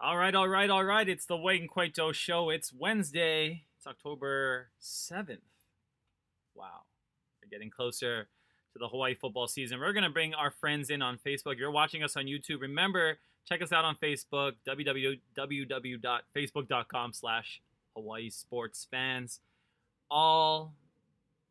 All right, all right, all right. It's the Wade and Coito show. It's Wednesday. It's October 7th. Wow. We're getting closer to the Hawaii football season. We're going to bring our friends in on Facebook. If you're watching us on YouTube, remember, check us out on Facebook, www.facebook.com/Hawaii Sports Fans. All,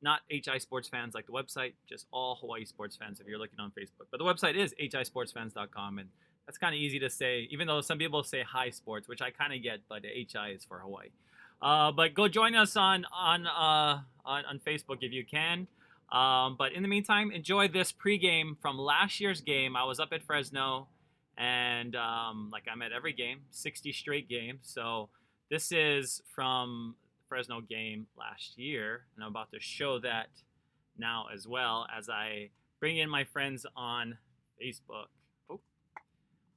not HI Sports Fans like the website, just all Hawaii Sports Fans if you're looking on Facebook. But the website is hisportsfans.com, and that's kind of easy to say, even though some people say Hi Sports, which I kind of get, but HI is for Hawaii. But go join us on Facebook if you can. But in the meantime, enjoy this pregame from last year's game. I was up at Fresno, and like I'm at every game, 60 straight games. So this is from Fresno game last year, and I'm about to show that now as well as I bring in my friends on Facebook.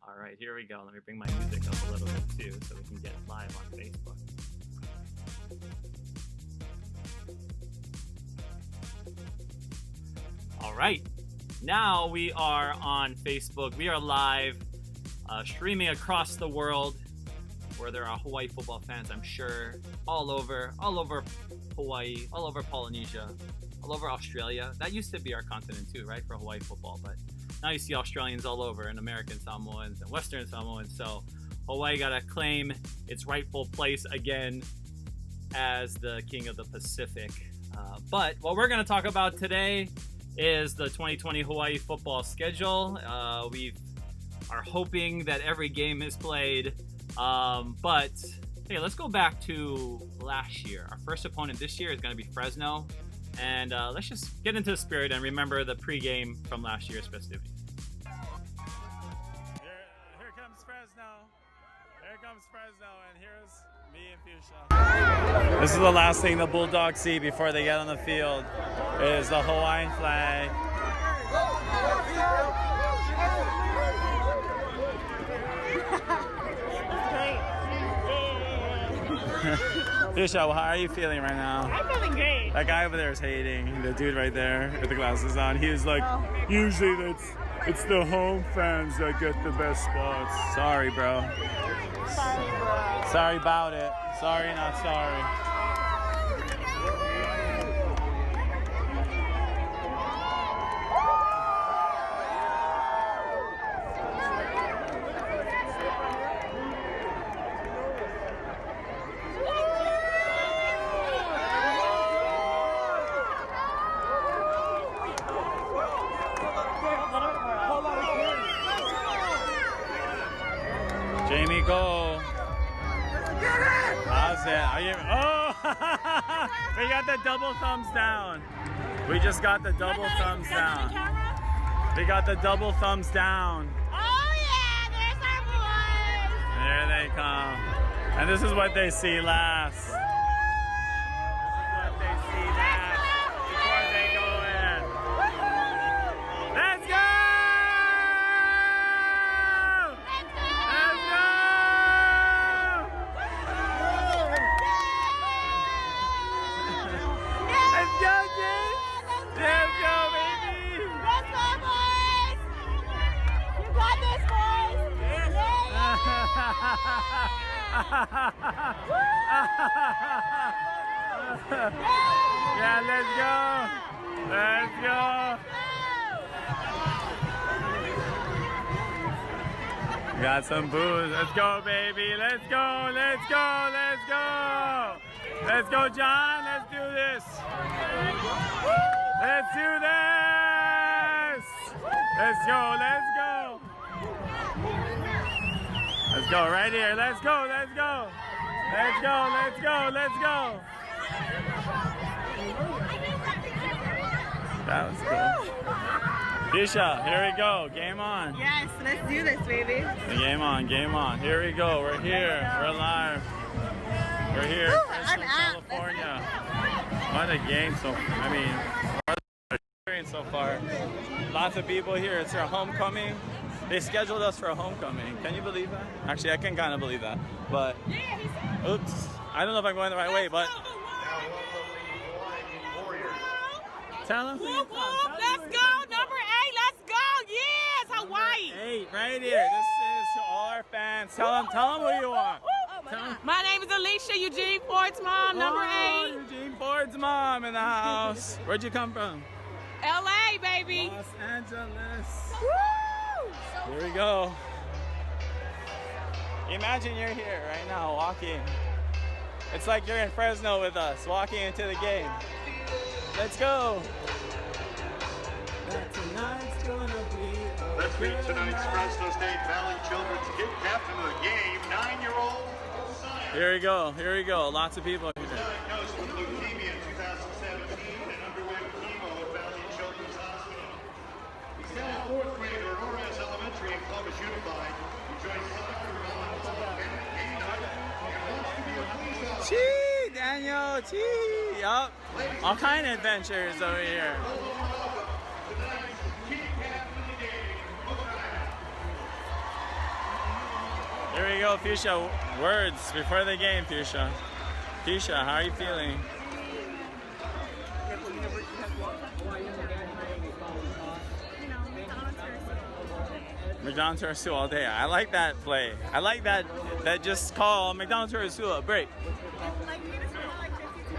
All right, here we go. Let me bring my music up a little bit too so we can get live on Facebook. All right, now we are on Facebook. We are live, streaming across the world where there are Hawaii football fans, I'm sure, all over Hawaii, all over Polynesia, all over Australia. That used to be our continent too, right, for Hawaii football, but now you see Australians all over, and American Samoans and Western Samoans. So Hawaii got to claim its rightful place again as the king of the Pacific. But what we're going to talk about today is the 2020 Hawaii football schedule. We are hoping that every game is played. But hey, let's go back to last year. Our first opponent this year is going to be Fresno. And let's just get into the spirit and remember the pregame from last year's festivities. Here comes Fresno. Here comes Fresno, and here's me and Fuchsia. This is the last thing the Bulldogs see before they get on the field is the Hawaiian flag. Fuchsia, how are you feeling right now? I'm feeling great. That guy over there is hating. The dude right there with the glasses on. He was like, usually it's the home fans that get the best spots. Sorry, bro. Sorry, bro. Sorry about it. Sorry, not sorry. Jamie, go. How's it? Are you? Oh! We got the double thumbs down. We just got the double thumbs down. We got the double thumbs down. Oh yeah, there's our boys. There they come. And this is what they see last. This is what they see last before they go in. Let's go! Yeah, let's go. Let's go. Got some booze. Let's go, baby. Let's go. Let's go. Let's go. Let's go, John. Let's do this. Let's do this. Let's go. Let's go. Let's go right here. Let's go. Let's go. Let's go. Let's go. Let's go. That was cool. Fuchsia, here we go. Game on. Yes, let's do this, baby. Game on. Game on. Here we go. We're here. We're live. We're here. I'm out. California. What a game so far. I mean, what an experience so far. Lots of people here. It's their homecoming. They scheduled us for a homecoming. Can you believe that? Actually, I can kind of believe that. But, oops. I don't know if I'm going the right way, but. Tell them. Let's go, number 8. Let's go. Yes, Hawaii. 8, right here. This is to all our fans. wants. Tell him who you want. My name is Alicia, Eugene Ford's mom, number 8. Eugene Ford's mom in the house. Where'd you come from? LA, baby. Los Angeles. Woo! Here we go. Imagine you're here right now walking. It's like you're in Fresno with us, walking into the game. Let's go. Tonight's gonna be Let's meet tonight's Fresno State Valley Children's Kid Captain of the game, 9-year-old. Here we go. Here we go. Lots of people here. Diagnosed with leukemia in 2017 and underwent chemo at Valley Children's Hospital. He's now a 4th grader at Orez Elementary in Columbus Unified. He joins soccer, volleyball, and game night, and wants to be a police officer. Chee, Daniel. Chee. Yup. All kind of adventures over here. Here we go, Fuchsia. Words before the game, Fuchsia. Fuchsia, how are you feeling? McDonald's or Sue all day. I like that play. I like that just call McDonald's or Sue a break. Like, we just went like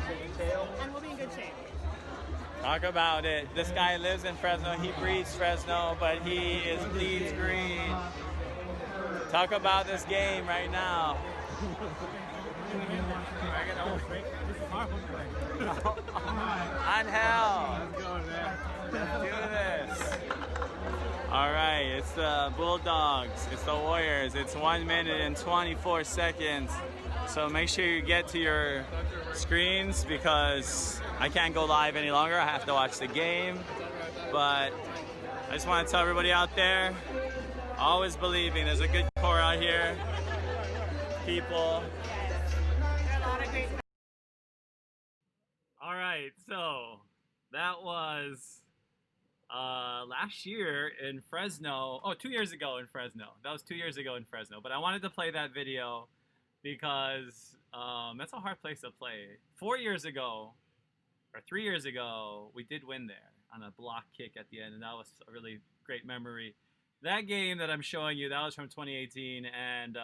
50 times, and we'll be in good shape. Talk about it. This guy lives in Fresno. He breathes Fresno, but he bleeds green. Talk about this game right now. Angel. Let's do this. All right, it's the Bulldogs. It's the Warriors. It's 1 minute and 24 seconds. So make sure you get to your screens because I can't go live any longer. I have to watch the game. But I just want to tell everybody out there, always believing. There's a good core out here. People. All right, so that was last year in Fresno. Oh, 2 years ago in Fresno. That was 2 years ago in Fresno. But I wanted to play that video because that's a hard place to play. 4 years ago, or 3 years ago, we did win there on a block kick at the end, and that was a really great memory. That game that I'm showing you, that was from 2018, and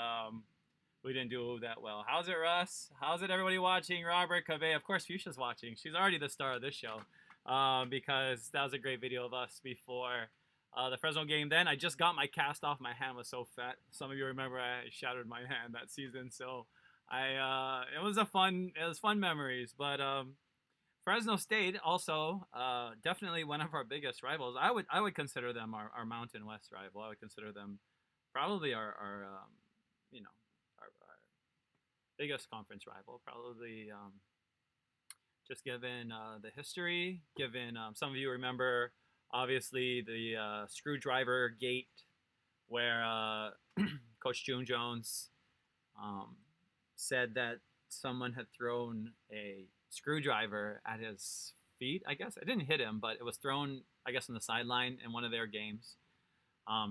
we didn't do that well. How's it, Russ? How's it, everybody watching? Robert, Cave, of course, Fuchsia's watching. She's already the star of this show because that was a great video of us before the Fresno game. Then I just got my cast off. My hand was so fat. Some of you remember I shattered my hand that season, so it was fun memories. But Fresno State also definitely one of our biggest rivals. I would consider them our Mountain West rival. I would consider them probably our biggest conference rival. Probably just given the history, given some of you remember obviously the screwdriver gate where Coach June Jones said that someone had thrown a screwdriver at his feet. I guess it didn't hit him, but it was thrown, I guess, on the sideline in one of their games.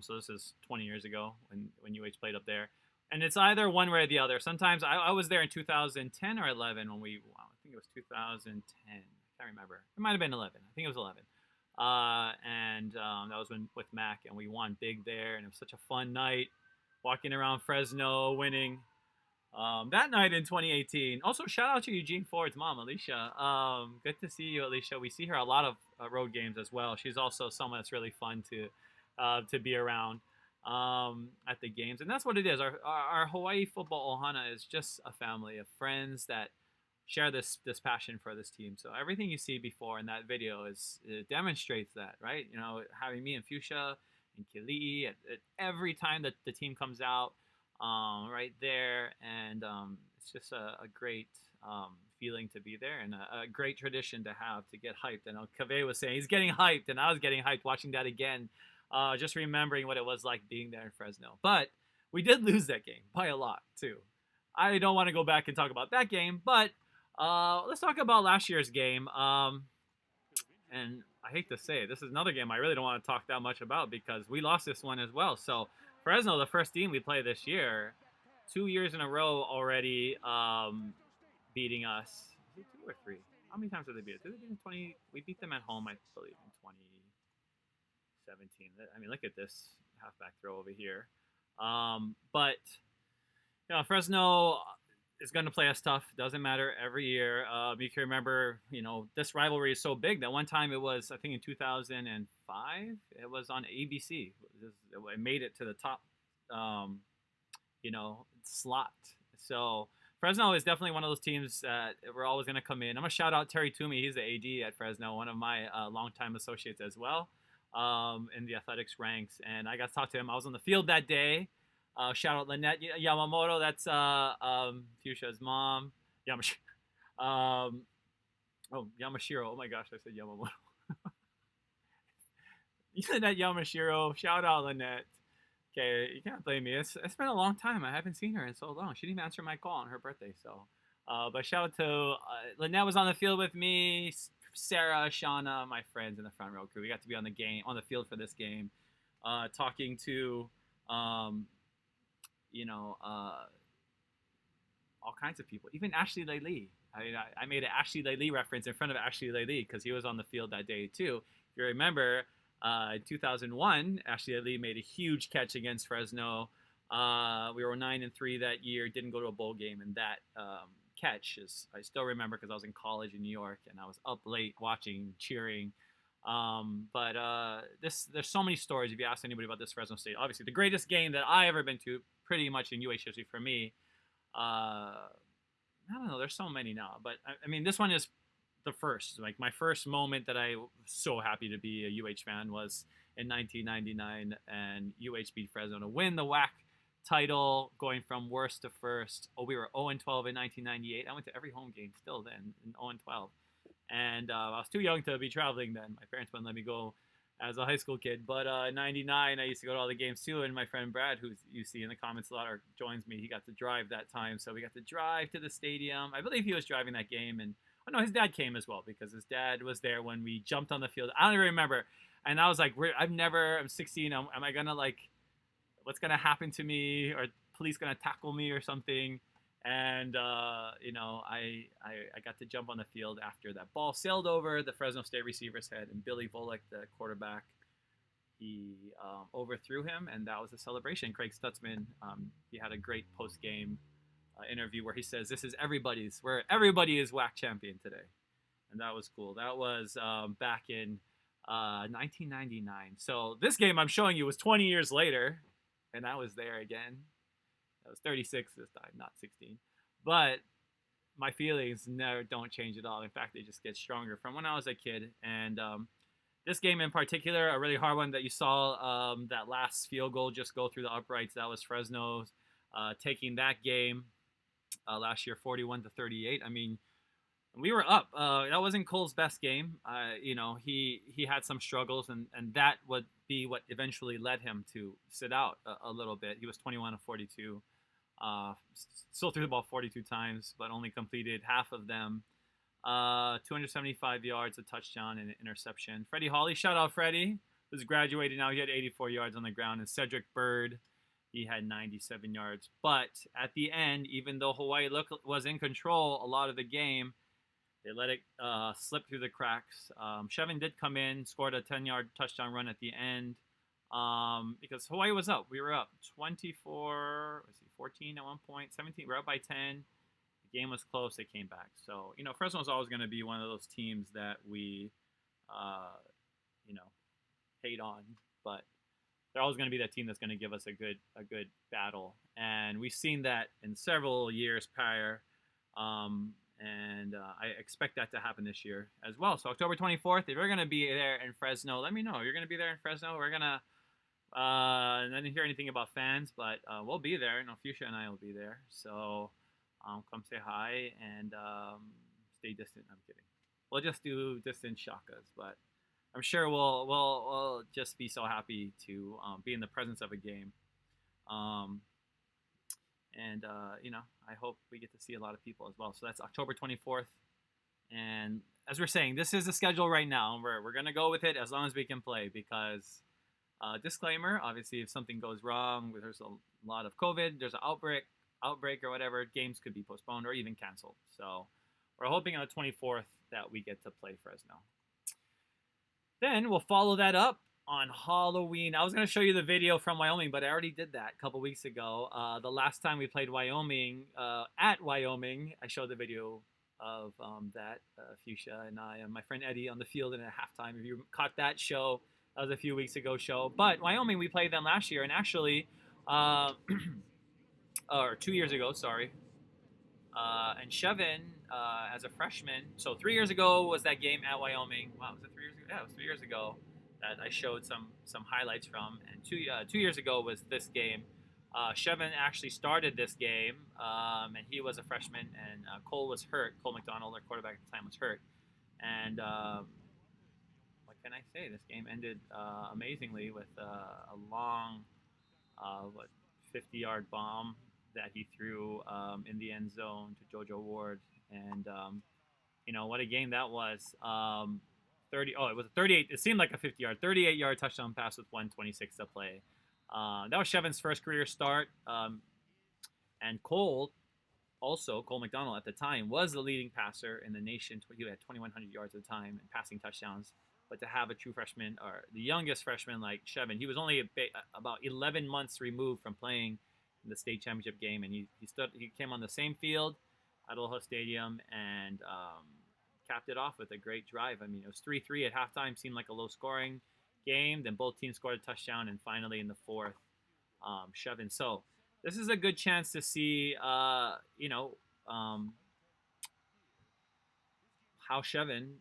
So this is 20 years ago when UH played up there, and it's either one way or the other. Sometimes I was there in 2010 or 11 when we. Wow, I think it was 2010. I can't remember. It might have been 11. I think it was 11. And that was with Mac, and we won big there, and it was such a fun night, walking around Fresno, winning. That night in 2018. Also, shout out to Eugene Ford's mom, Alicia. Good to see you, Alicia. We see her a lot of road games as well. She's also someone that's really fun to be around at the games, and that's what it is. Our Hawaii Football Ohana is just a family of friends that share this passion for this team. So everything you see before in that video it demonstrates that, right? You know, having me and Fuchsia and Kili'i at every time that the team comes out. Right there, and it's just a great feeling to be there, and a great tradition to have to get hyped. And Cave was saying he's getting hyped, and I was getting hyped watching that again, just remembering what it was like being there in Fresno. But we did lose that game by a lot too. I don't want to go back and talk about that game, but let's talk about last year's game. And I hate to say it, this is another game I really don't want to talk that much about because we lost this one as well. So Fresno, the first team we play this year, 2 years in a row already beating us. Is it 2 or 3? How many times did they beat us? Did they beat in 20? We beat them at home, I believe, in 2017. I mean, look at this halfback throw over here. But Fresno is going to play us tough. Doesn't matter every year. You can remember, this rivalry is so big that one time it was, I think, in 2005, it was on ABC. It made it to the top, slot. So Fresno is definitely one of those teams that we're always going to come in. I'm going to shout out Terry Toomey. He's the AD at Fresno, one of my longtime associates as well, in the athletics ranks. And I got to talk to him. I was on the field that day. Shout out Lynette Yamamoto. That's Fuchsia's mom. Yamashiro. Oh my gosh, I said Yamamoto. Lynette Yamashiro. Shout out Lynette. Okay, you can't blame me. It's been a long time. I haven't seen her in so long. She didn't even answer my call on her birthday. So, but shout out to Lynette was on the field with me. Sarah, Shauna, my friends in the front row crew. We got to be on the field for this game, talking to, all kinds of people. Even Ashley Lee. I made an Ashley Lee reference in front of Ashley Lee because he was on the field that day too. If you remember, in 2001, Ashley Lee made a huge catch against Fresno. We were 9-3 that year. Didn't go to a bowl game, and that catch I still remember because I was in college in New York and I was up late watching, cheering. But there's so many stories. If you ask anybody about this Fresno State, obviously the greatest game that I ever been to, pretty much in UH history for me. I don't know. There's so many now, but I mean, this one is the first. Like my first moment that I was so happy to be a UH fan was in 1999, and UH beat Fresno to win the WAC title, going from worst to first. We were 0-12 in 1998. I went to every home game still then, in 0-12. And I was too young to be traveling then. My parents wouldn't let me go as a high school kid. But in 99, I used to go to all the games too. And my friend Brad, who you see in the comments a lot or joins me, he got to drive that time. So we got to drive to the stadium. I believe he was driving that game. And his dad came as well because his dad was there when we jumped on the field. I don't even remember. And I was like, I'm 16. Am I going to what's going to happen to me? Or police going to tackle me or something? And, I got to jump on the field after that ball sailed over the Fresno State receiver's head, and Billy Volek, the quarterback, he overthrew him, and that was a celebration. Craig Stutzman, he had a great post-game interview where he says, this is everybody is WAC champion today. And that was cool. That was back in 1999. So this game I'm showing you was 20 years later, and I was there again. I was 36 this time, not 16. But my feelings don't change at all. In fact, they just get stronger from when I was a kid. And this game in particular, a really hard one that you saw, that last field goal just go through the uprights. That was Fresno taking that game last year, 41-38. I mean, we were up. That wasn't Cole's best game. He had some struggles, and that would be what eventually led him to sit out a little bit. He was 21-42. Still threw the ball 42 times, but only completed half of them. 275 yards, a touchdown, and an interception. Freddie Hawley, shout out Freddie, who's graduated now. He had 84 yards on the ground. And Cedric Bird, he had 97 yards. But at the end, even though Hawaii was in control a lot of the game, they let it slip through the cracks. Shevin did come in, scored a 10-yard touchdown run at the end. Because Hawaii was up. We were up 14 at one point, 17. We're up by 10. The game was close. They came back. So, Fresno is always going to be one of those teams that we, hate on. But they're always going to be that team that's going to give us a good battle. And we've seen that in several years prior. And I expect that to happen this year as well. So October 24th, if you're going to be there in Fresno, let me know. You're going to be there in Fresno. We're going to I didn't hear anything about fans, but we'll be there. Fuchsia and I will be there. So come say hi and stay distant. I'm kidding. We'll just do distant shakas, but I'm sure we'll just be so happy to be in the presence of a game. I hope we get to see a lot of people as well. So that's October 24th. And as we're saying, this is the schedule right now. We're going to go with it as long as we can play because, disclaimer, obviously if something goes wrong, there's a lot of COVID, there's an outbreak or whatever, games could be postponed or even canceled. So we're hoping on the 24th that we get to play Fresno. Then we'll follow that up on Halloween. I was going to show you the video from Wyoming, but I already did that a couple weeks ago. The last time we played Wyoming, at Wyoming, I showed the video of that, Fuchsia and I and my friend Eddie on the field in at halftime. If you caught that show, that was a few weeks ago show. But Wyoming, we played them last year, and actually, or 2 years ago, sorry. And Chevin, as a freshman, so 3 years ago was that game at Wyoming. Wow, was it 3 years ago? Yeah, it was 3 years ago that I showed some highlights from. And 2 years ago was this game. Chevin actually started this game, and he was a freshman, and Cole was hurt. Cole McDonald, our quarterback at the time, was hurt. And what can I say? This game ended amazingly with a long, 50-yard bomb that he threw in the end zone to JoJo Ward. And, what a game that was. It was a 38. It seemed like a 50-yard, 38-yard touchdown pass with 1:26 to play. That was Chevin's first career start. And Cole McDonald at the time, was the leading passer in the nation. He had 2,100 yards at the time and passing touchdowns. But to have a true freshman, or the youngest freshman like Chevin, he was only about 11 months removed from playing in the state championship game, and he came on the same field at Aloha Stadium and capped it off with a great drive. I mean, it was 3-3 at halftime, seemed like a low-scoring game. Then both teams scored a touchdown, and finally in the fourth, Chevin. So this is a good chance to see, how Chevin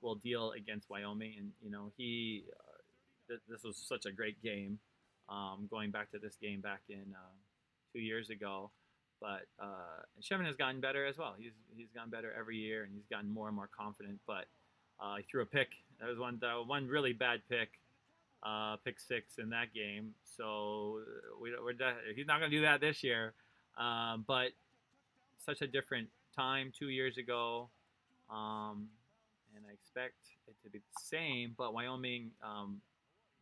will deal against Wyoming. And this was such a great game. Going back to this game back in 2 years ago, but Chevin has gotten better as well. He's gotten better every year, and he's gotten more and more confident. But he threw a pick. That was one really bad pick. Pick six in that game. So he's not going to do that this year. But such a different time 2 years ago. And I expect it to be the same. But Wyoming,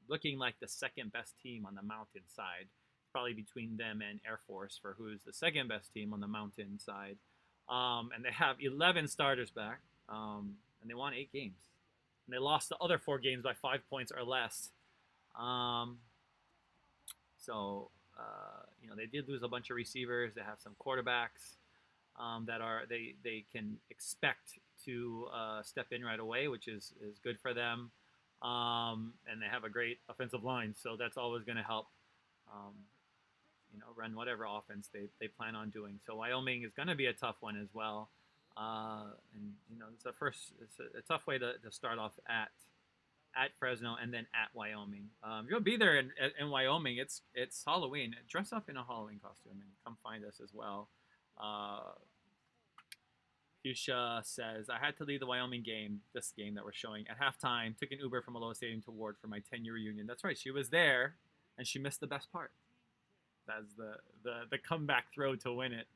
looking like the second best team on the mountain side. Probably between them and Air Force for who's the second best team on the mountain side. And they have 11 starters back. And they won 8 games. And they lost the other 4 games by 5 points or less. They did lose a bunch of receivers. They have some quarterbacks that they can expect to step in right away, which is good for them. And they have a great offensive line, so that's always going to help. Run whatever offense they plan on doing. So Wyoming is going to be a tough one as well. It's a tough way to start off at Fresno and then at Wyoming. If you'll be there in Wyoming, it's Halloween. Dress up in a Halloween costume and come find us as well. Fuchsia says, I had to leave the Wyoming game, this game that we're showing, at halftime. Took an Uber from Aloha Stadium to Ward for my 10-year reunion. That's right. She was there, and she missed the best part. That's the comeback throw to win it.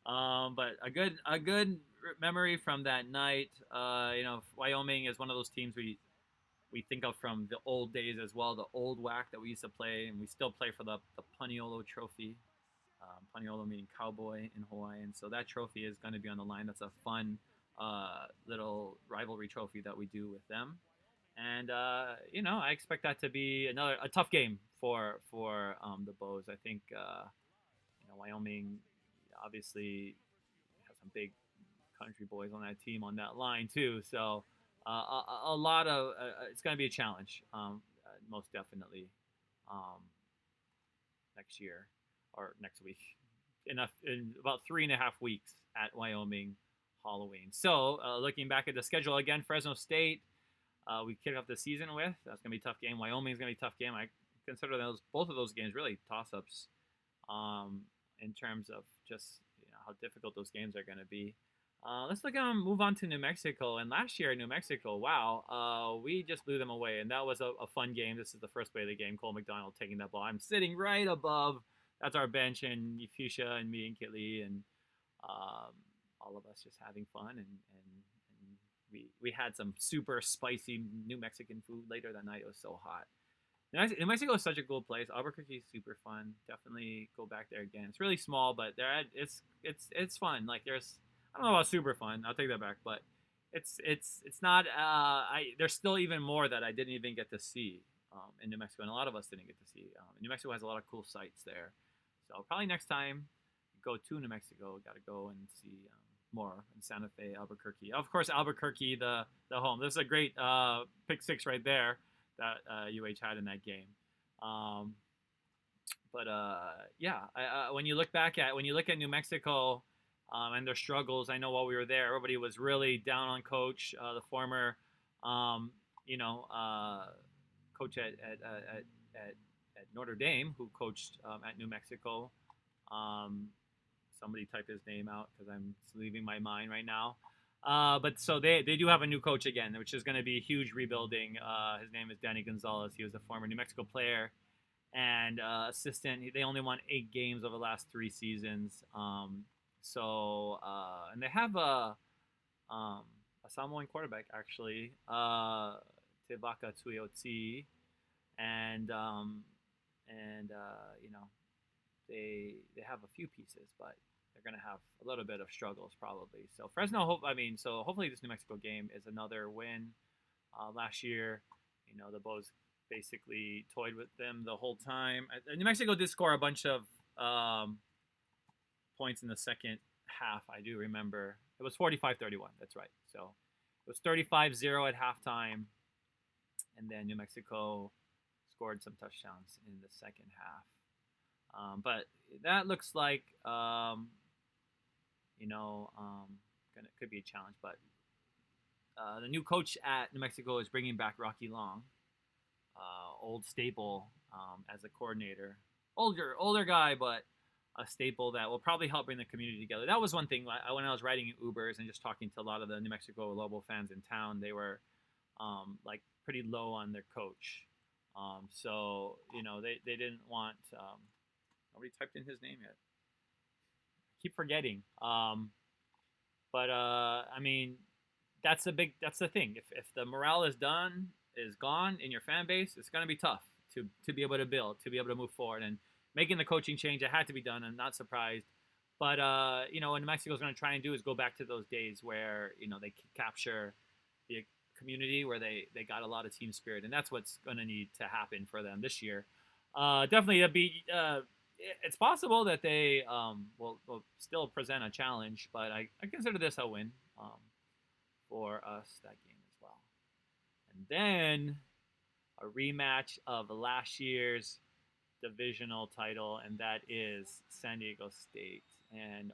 But a good memory from that night. Wyoming is one of those teams we think of from the old days as well, the old WAC that we used to play, and we still play for the Paniolo Trophy. Paniolo meaning cowboy in Hawaiian. So that trophy is going to be on the line. That's a fun little rivalry trophy that we do with them. And, I expect that to be a tough game for the Bows. I think, Wyoming obviously has some big country boys on that team, on that line too. So a lot of it's going to be a challenge, most definitely, next year or next week, in about 3.5 weeks at Wyoming Halloween. So looking back at the schedule again, Fresno State. We kick off the season with. That's going to be a tough game. Wyoming is going to be a tough game. I consider both of those games really toss-ups in terms of just how difficult those games are going to be. Let's move on to New Mexico. And last year in New Mexico, wow, we just blew them away. And that was a fun game. This is the first play of the game. Cole McDonald taking that ball. I'm sitting right above. That's our bench, and Fuchsia and me and Kitty and all of us just having fun. And we had some super spicy New Mexican food later that night. It was so hot. New Mexico is such a cool place. Albuquerque is super fun. Definitely go back there again. It's really small, but it's fun. Like I don't know about super fun. I'll take that back, but it's not. There's still even more that I didn't even get to see. in New Mexico, and a lot of us didn't get to see. New Mexico has a lot of cool sites there, so probably next time go to New Mexico, got to go and see more in Santa Fe, Albuquerque. Of course, Albuquerque, the home. This is a great pick six right there that UH had in that game. But yeah, when you look at New Mexico and their struggles, I know while we were there, everybody was really down on Coach, the former, coach at Notre Dame, who coached at New Mexico. Somebody type his name out because I'm leaving my mind right now. But so they do have a new coach again, which is going to be a huge rebuilding. His name is Danny Gonzalez. He was a former New Mexico player and assistant. They only won 8 games over the last 3 seasons. And they have a Samoan quarterback actually, Tevaka Tuioti, and they have a few pieces, but they're going to have a little bit of struggles probably. So Fresno, so hopefully this New Mexico game is another win. Last year, the Bows basically toyed with them the whole time. New Mexico did score a bunch of points in the second half. I do remember. It was 45-31. That's right. So it was 35-0 at halftime. And then New Mexico scored some touchdowns in the second half. But that looks like, could be a challenge. But the new coach at New Mexico is bringing back Rocky Long, old staple as a coordinator. Older guy, but a staple that will probably help bring the community together. That was one thing. When I was riding in Ubers and just talking to a lot of the New Mexico Lobo fans in town, they were pretty low on their coach. So they didn't want. Nobody typed in his name yet. I keep forgetting. That's the thing. If the morale is gone in your fan base, it's gonna be tough to be able to build, to be able to move forward. And making the coaching change, it had to be done. I'm not surprised. But what New Mexico's gonna try and do is go back to those days where they capture the community, where they got a lot of team spirit, and that's what's gonna need to happen for them this year. Definitely, it's possible that they will still present a challenge, but I consider this a win for us that game as well. And then a rematch of last year's divisional title, and that is San Diego State. And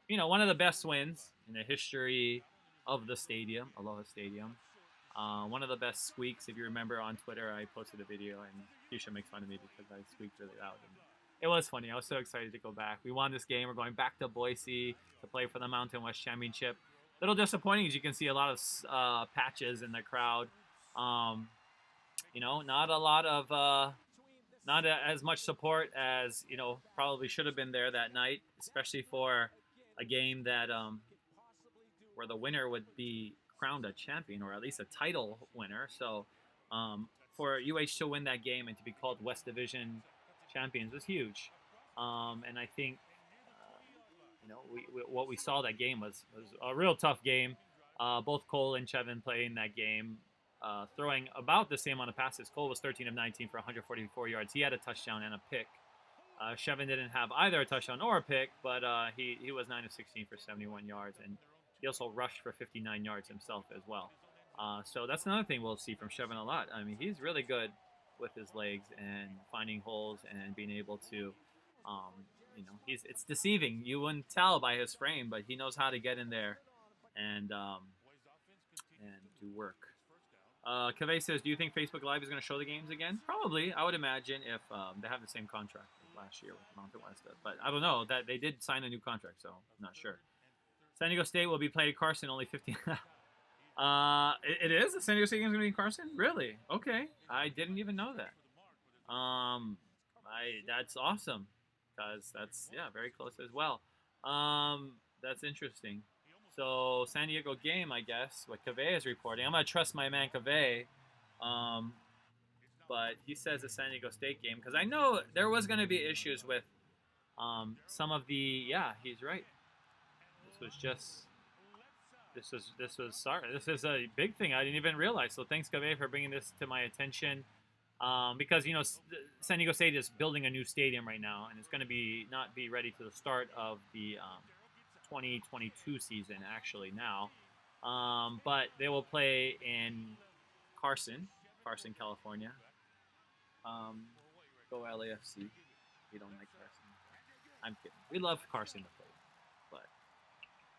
one of the best wins in the history of the stadium, Aloha Stadium. One of the best squeaks. If you remember on Twitter, I posted a video, and Keisha makes fun of me because I squeaked really loud. And it was funny. I was so excited to go back. We won this game. We're going back to Boise to play for the Mountain West Championship. Little disappointing, as you can see a lot of patches in the crowd. Not a lot of, not as much support as probably should have been there that night, especially for a game that where the winner would be crowned a champion, or at least a title winner. So for UH to win that game and to be called West Division champions was huge. And I think what we saw that game was a real tough game. Both Cole and Chevin playing that game, throwing about the same amount of passes. Cole was 13 of 19 for 144 yards. He had a touchdown and a pick. Chevin didn't have either a touchdown or a pick, but he was 9 of 16 for 71 yards, and he also rushed for 59 yards himself as well. So that's another thing we'll see from Chevin a lot. I mean, he's really good with his legs and finding holes and being able to, it's deceiving. You wouldn't tell by his frame, but he knows how to get in there and do work. Cave says, do you think Facebook Live is going to show the games again? Probably. I would imagine if they have the same contract as last year with Mountain West. But I don't know. That they did sign a new contract, so I'm not sure. San Diego State will be played at Carson, only 15. It is? The San Diego State game is going to be in Carson? Really? Okay. I didn't even know that. That's awesome, because that's, very close as well. That's interesting. So, San Diego game, I guess, what Cave is reporting. I'm going to trust my man Cave. But he says the San Diego State game, because I know there was going to be issues with some of the, he's right. This is a big thing I didn't even realize. So thanks, Cave, for bringing this to my attention. Because San Diego State is building a new stadium right now, and it's going to not be ready to the start of the 2022 season actually now. But they will play in Carson, California. Go LAFC. We don't like Carson. I'm kidding. We love Carson to play, but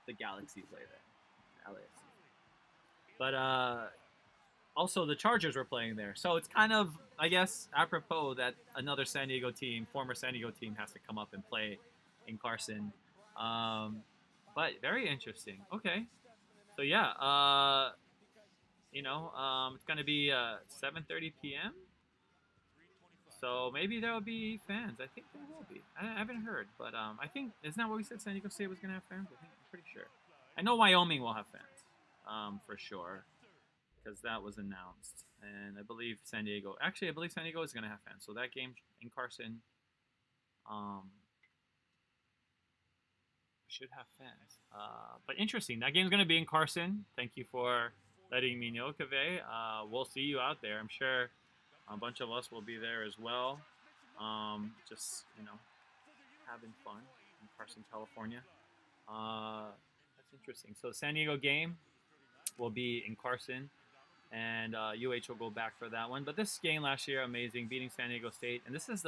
the Galaxy play there, LAFC. But also the Chargers were playing there, so it's kind of, I guess, apropos that another San Diego team, former San Diego team, has to come up and play in Carson. But very interesting. Okay, so yeah, it's gonna be 7:30 p.m. So maybe there will be fans. I think there will be. I haven't heard, but I think isn't that what we said? San Diego State was gonna have fans. I'm pretty sure. I know Wyoming will have fans, for sure, because that was announced. And I believe San Diego. Actually, I believe San Diego is gonna have fans. So that game in Carson, should have fans. But interesting. That game's gonna be in Carson. Thank you for letting me know, Kaveh. We'll see you out there. I'm sure a bunch of us will be there as well. Just, having fun in Carson, California. That's interesting. So the San Diego game will be in Carson, and UH will go back for that one. But this game last year, amazing, beating San Diego State. And this is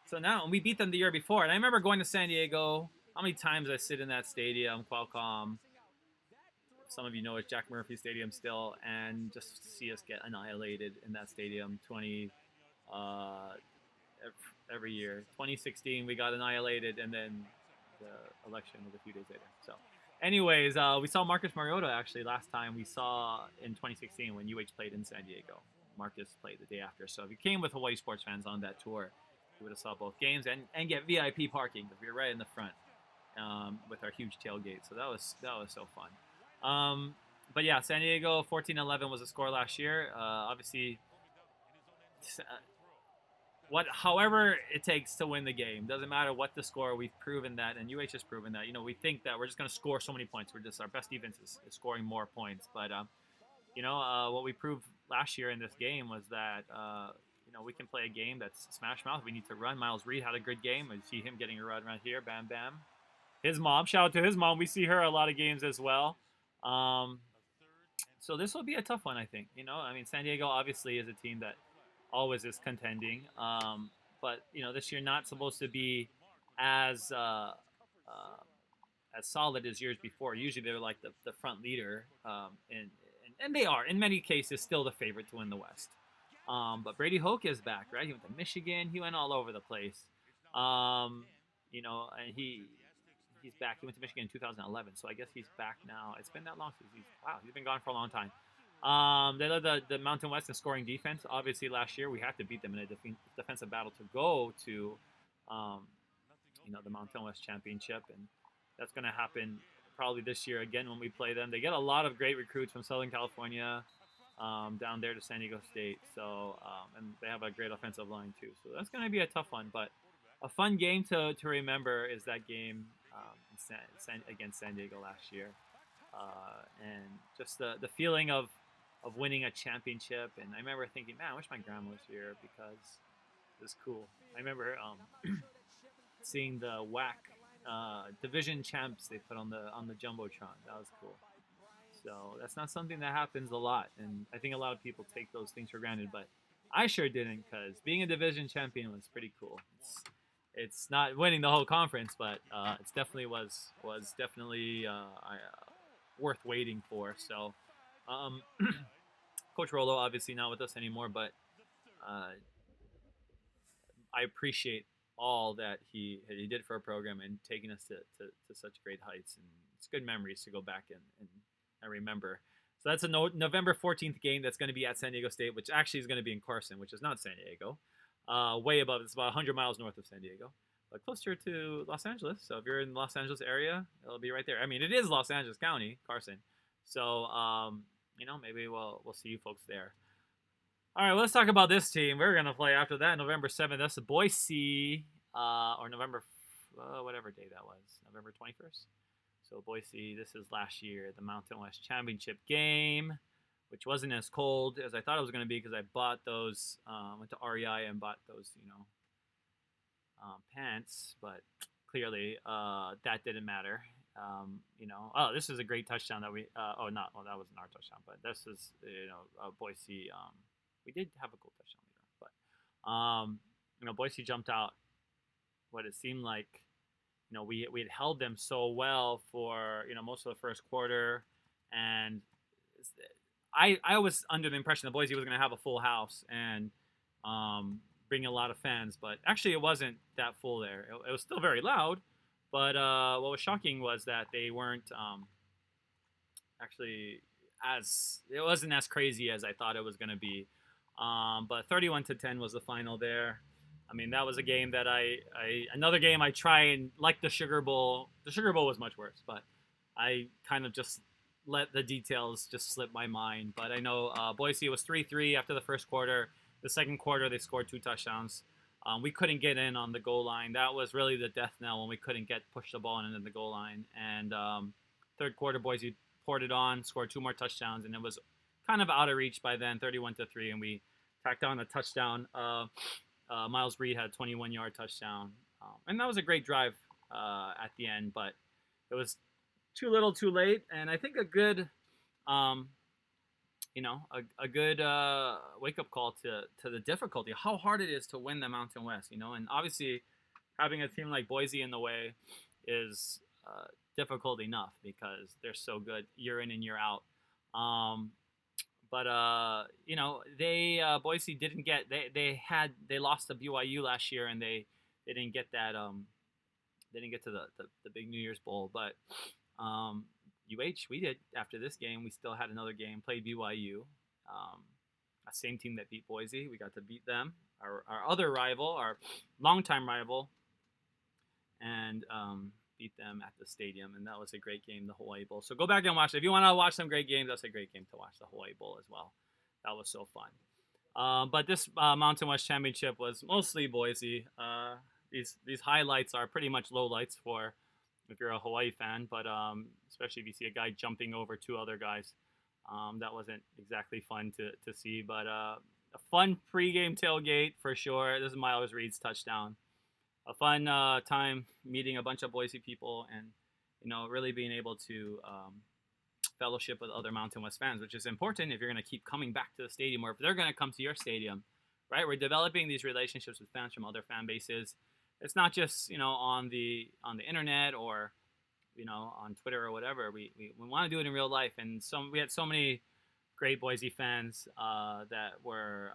so now we beat them the year before. And I remember going to San Diego. How many times I sit in that stadium, Qualcomm. Some of you know it's Jack Murphy Stadium still, and just see us get annihilated in that stadium. Every year. 2016 we got annihilated, and then the election was a few days later. So, anyways, we saw Marcus Mariota actually last time we saw in 2016 when UH played in San Diego. Marcus played the day after. So if you came with Hawaii sports fans on that tour, you would have saw both games and get VIP parking because we were right in the front with our huge tailgate. So that was so fun. But yeah, San Diego 14-11 was the score last year. Obviously, however it takes to win the game, doesn't matter what the score. We've proven that, and UH has proven that. We think that we're just going to score so many points. Our best defense is scoring more points. But what we proved last year in this game was that we can play a game that's smash mouth. We need to run. Miles Reed had a good game. I see him getting a run right here. Bam Bam. His mom, shout out to his mom. We see her a lot of games as well. So this will be a tough one, I think. San Diego obviously is a team that always is contending. But this year not supposed to be as solid as years before. Usually they're like the front leader, and they are in many cases still the favorite to win the West. But Brady Hoke is back, right? He went to Michigan. He went all over the place. And he's back. He went to Michigan in 2011, so I guess he's back now. It's been that long since he's been gone for a long time. They led the Mountain West in scoring defense. Obviously, last year we had to beat them in a defensive battle to go to, the Mountain West Championship, and that's going to happen probably this year again when we play them. They get a lot of great recruits from Southern California down there to San Diego State. So, and they have a great offensive line too. So that's going to be a tough one, but a fun game to remember is that game against San Diego last year, and just the feeling of winning a championship. And I remember thinking, man, I wish my grandma was here because it was cool. I remember seeing the WAC division champs they put on the jumbotron. That was cool. So that's not something that happens a lot, and I think a lot of people take those things for granted, but I sure didn't, because being a division champion was pretty cool. It's not winning the whole conference, but it's definitely was definitely worth waiting for. So, Coach Rollo obviously not with us anymore, but I appreciate all that he did for our program and taking us to such great heights, and it's good memories to go back and remember. So that's a November 14th game that's going to be at San Diego State, which actually is going to be in Carson, which is not San Diego. Way above. It's about 100 miles north of San Diego, but closer to Los Angeles. So if you're in the Los Angeles area, it'll be right there. I mean, it is Los Angeles County, Carson. So, maybe we'll see you folks there. All right, let's talk about this team. We're going to play after that, November 7th. That's the Boise, or November, whatever day that was, November 21st. So Boise, this is last year, the Mountain West Championship game. which wasn't as cold as I thought it was going to be because I bought those, went to REI and bought those, pants, but clearly that didn't matter. Oh, this is a great touchdown that we, that wasn't our touchdown, but this is, Boise. We did have a cool touchdown later, but, Boise jumped out what it seemed like, we had held them so well for, most of the first quarter. And I was under the impression that Boise was going to have a full house and bring a lot of fans, but actually it wasn't that full there. It was still very loud, but what was shocking was that they weren't actually it wasn't as crazy as I thought it was going to be. But 31-10 was the final there. I mean, that was a game that another game I try and, like the Sugar Bowl. The Sugar Bowl was much worse, but I kind of just let the details just slip my mind. But I know Boise was 3-3 after the first quarter. The second quarter, they scored 2 touchdowns. We couldn't get in on the goal line. That was really the death knell when we couldn't push the ball into the goal line. And third quarter, Boise poured it on, scored 2 more touchdowns, and it was kind of out of reach by then, 31-3, and we tacked on a touchdown. Miles Reed had a 21-yard touchdown. And that was a great drive at the end, but it was too little too late. And I think a good, a good wake-up call to the difficulty, how hard it is to win the Mountain West, and obviously having a team like Boise in the way is difficult enough because they're so good year in and year out. But Boise didn't get they lost to BYU last year and they didn't get that they didn't get to the big New Year's Bowl. But we did after this game. We still had another game, played BYU, a same team that beat Boise. We got to beat them, our other rival, our longtime rival, and beat them at the stadium, and that was a great game, the Hawaii Bowl. So go back and watch it. If you want to watch some great games, that's a great game to watch, the Hawaii Bowl as well. That was so fun. But this Mountain West Championship was mostly Boise. These highlights are pretty much lowlights for if you're a Hawaii fan, but especially if you see a guy jumping over 2 other guys. That wasn't exactly fun to see, but a fun pregame tailgate for sure. This is Miles Reed's touchdown. A fun time meeting a bunch of Boise people and, really being able to fellowship with other Mountain West fans, which is important if you're going to keep coming back to the stadium or if they're going to come to your stadium, right? We're developing these relationships with fans from other fan bases. It's not just, on the internet or, on Twitter or whatever. We want to do it in real life. And we had so many great Boise fans that were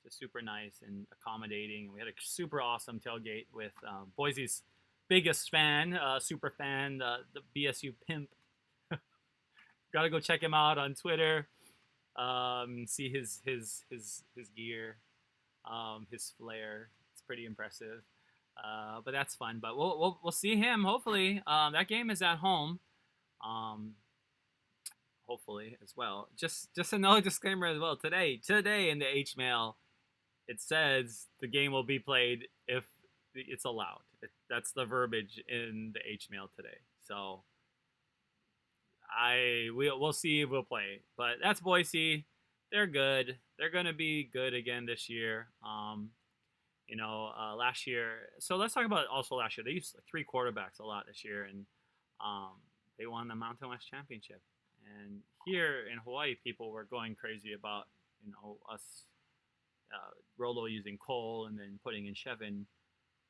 just super nice and accommodating. And we had a super awesome tailgate with Boise's biggest fan, super fan, the BSU Pimp. Got to go check him out on Twitter. See his gear, his flair. It's pretty impressive. But that's fun. But we'll see him hopefully. That game is at home. Hopefully as well. Just another disclaimer as well. Today in the H mail, it says the game will be played if it's allowed. That's the verbiage in the H mail today. So we'll see if we'll play. But that's Boise. They're good. They're gonna be good again this year. Last year. So let's talk about also last year. They used 3 quarterbacks a lot this year, and they won the Mountain West Championship. And here in Hawaii, people were going crazy about us. Rolo using Cole and then putting in Shevin.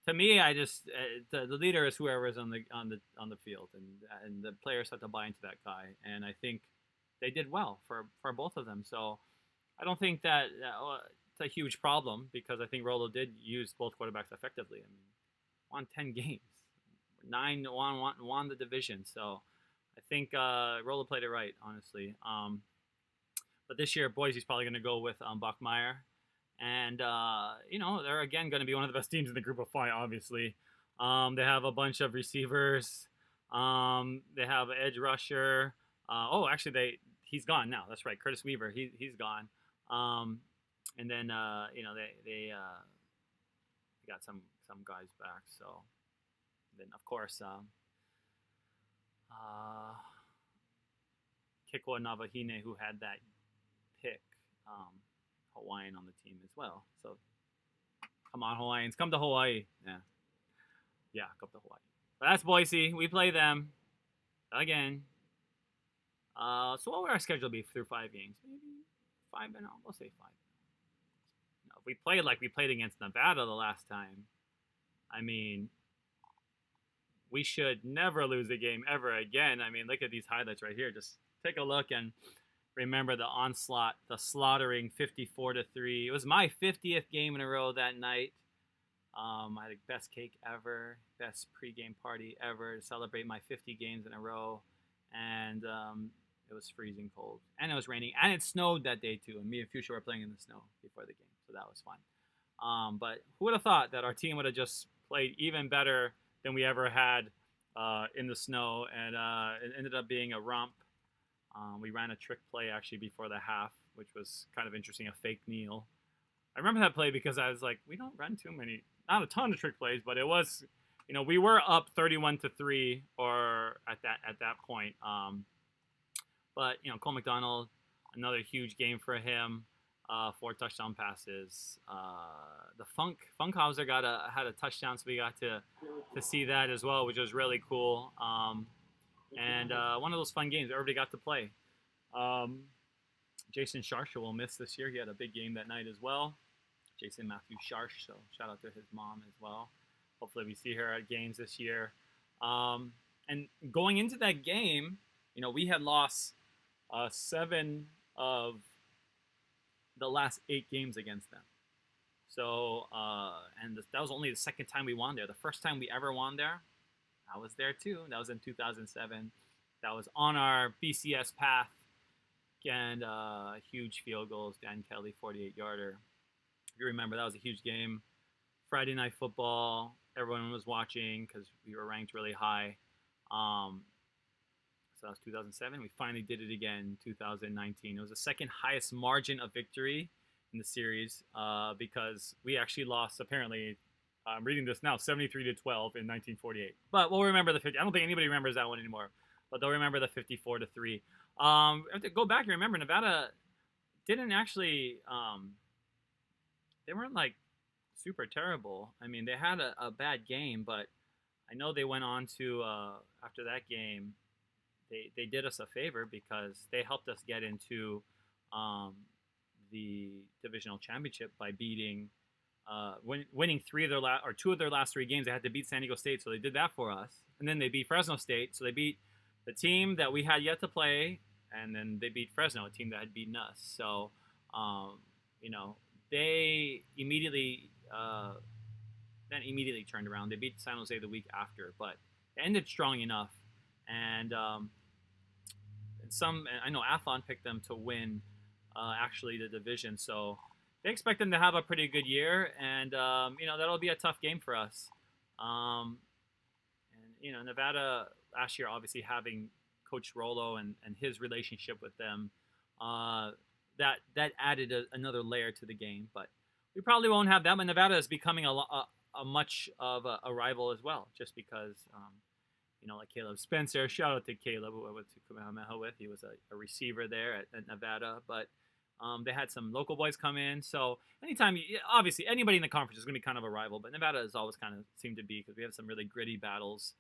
To me, I just the leader is whoever is on the field, and the players have to buy into that guy. And I think they did well for both of them. So I don't think that it's a huge problem because I think Rolo did use both quarterbacks effectively. I mean, won 10 games, 9 won the division. So I think Rolo played it right, honestly. But this year, Boise's probably going to go with Bachmeier. And, they're, again, going to be one of the best teams in the group of 5, obviously. They have a bunch of receivers. They have an edge rusher. He's gone now. That's right. Curtis Weaver, he's gone. And then, they got some guys back. So then, of course, Kiko Navahine, who had that pick Hawaiian on the team as well. So come on, Hawaiians, come to Hawaii. Yeah, come to Hawaii. But that's Boise. We play them again. So what would our schedule be through 5 games? Maybe 5 and 0. We'll say 5. No, if we played like we played against Nevada the last time, I mean, we should never lose a game ever again. I mean, look at these highlights right here. Just take a look and remember the onslaught, the slaughtering 54-3. It was my 50th game in a row that night. I had the best cake ever, best pregame party ever to celebrate my 50 games in a row. And it was freezing cold. And it was raining. And it snowed that day, too. And me and Fuchsia were playing in the snow before the game. So that was fun. But who would have thought that our team would have just played even better than we ever had in the snow. And it ended up being a romp. We ran a trick play, actually, before the half, which was kind of interesting, a fake kneel. I remember that play because I was like, we don't run too many, not a ton of trick plays, but it was, we were up 31-3 or at that point. But Cole McDonald, another huge game for him, 4 touchdown passes. The Funkhauser had a touchdown, so we got to see that as well, which was really cool. And one of those fun games everybody got to play. Jason Sharsha will miss this year. He had a big game that night as well. Jason Matthew Sharsh, so shout out to his mom as well. Hopefully we see her at games this year. And going into that game, we had lost 7 of the last 8 games against them. So, and that was only the second time we won there. The first time we ever won there, I was there too. That was in 2007. That was on our BCS path. And huge field goals. Dan Kelly, 48-yarder. If you remember, that was a huge game. Friday Night Football. Everyone was watching because we were ranked really high. So that was 2007. We finally did it again in 2019. It was the second highest margin of victory in the series because we actually lost, apparently, I'm reading this now, 73-12 in 1948. But we'll remember the 50. I don't think anybody remembers that one anymore. But they'll remember the 54-3. I have to go back and remember, Nevada didn't actually, they weren't like super terrible. I mean, they had a bad game, but I know they went on to, after that game, they did us a favor because they helped us get into the divisional championship by beating, winning 2 of their last 3 games. They had to beat San Diego State, so they did that for us. And then they beat Fresno State, so they beat the team that we had yet to play, and then they beat Fresno, a team that had beaten us. So, they immediately turned around. They beat San Jose the week after, but it ended strong enough. And I know Athlon picked them to win actually the division, so they expect them to have a pretty good year, and that'll be a tough game for us. Nevada last year, obviously having Coach Rollo and his relationship with them, that added another layer to the game. But we probably won't have them. And Nevada is becoming a much of a rival as well, just because, like Caleb Spencer. Shout out to Caleb, who I went to Kamehameha with. He was a receiver there at Nevada. But they had some local boys come in. So anytime, obviously, anybody in the conference is going to be kind of a rival. But Nevada has always kind of seemed to be, because we have some really gritty battles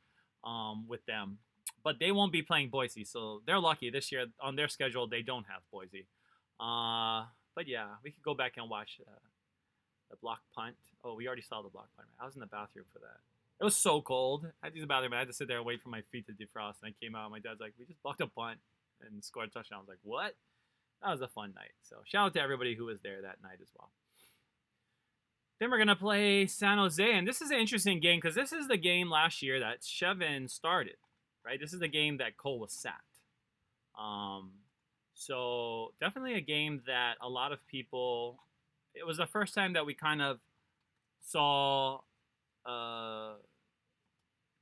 with them. But they won't be playing Boise, so they're lucky this year. On their schedule, they don't have Boise. But yeah, we could go back and watch the block punt. Oh, we already saw the block punt. I was in the bathroom for that. It was so cold. I had to use the bathroom. I had to sit there and wait for my feet to defrost. And I came out, and my dad's like, we just blocked a punt and scored a touchdown. I was like, what? That was a fun night. So shout out to everybody who was there that night as well. Then we're going to play San Jose. And this is an interesting game because this is the game last year that Chevin started, right? This is the game that Cole was sat. So definitely a game that a lot of people, it was the first time that we kind of saw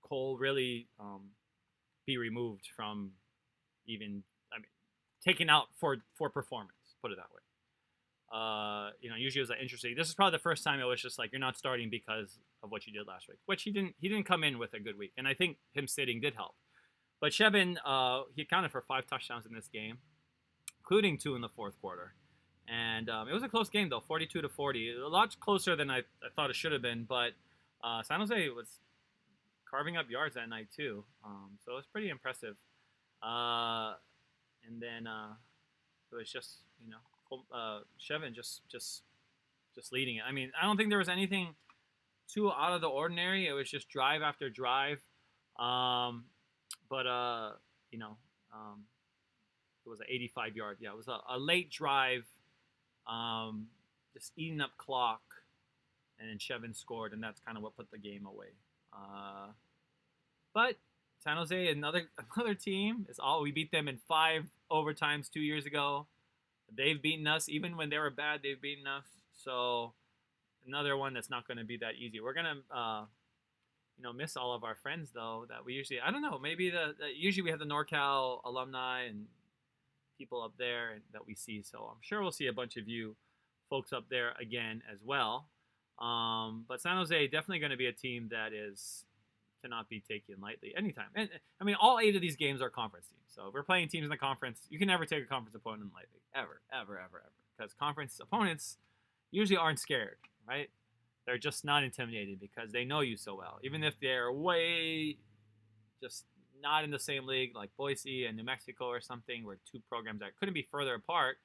Cole really be removed from even, taken out for performance, put it that way. Usually it was interesting. This is probably the first time it was just like, you're not starting because of what you did last week, which he didn't come in with a good week. And I think him sitting did help. But Chevin, he accounted for 5 touchdowns in this game, including 2 in the fourth quarter. And it was a close game though, 42-40, a lot closer than I thought it should have been. But San Jose was carving up yards that night too, so it was pretty impressive. And then it was just Shevin just leading it. I mean, I don't think there was anything too out of the ordinary. It was just drive after drive. But it was an 85-yard. Yeah, it was a late drive, just eating up clock, and then Shevin scored, and that's kind of what put the game away. But San Jose, another team, we beat them in 5 overtimes 2 years ago. They've beaten us even when they were bad. They've beaten us. So another one that's not going to be that easy. We're gonna miss all of our friends though. That we usually, I don't know, maybe usually we have the NorCal alumni and people up there that we see. So I'm sure we'll see a bunch of you folks up there again as well. But San Jose definitely going to be a team that cannot be taken lightly anytime. And I mean, all 8 of these games are conference teams. So if we're playing teams in the conference, you can never take a conference opponent lightly, ever, ever, ever, ever. Because conference opponents usually aren't scared, right? They're just not intimidated because they know you so well. Even if they're way just not in the same league like Boise and New Mexico or something, where 2 programs that couldn't be further apart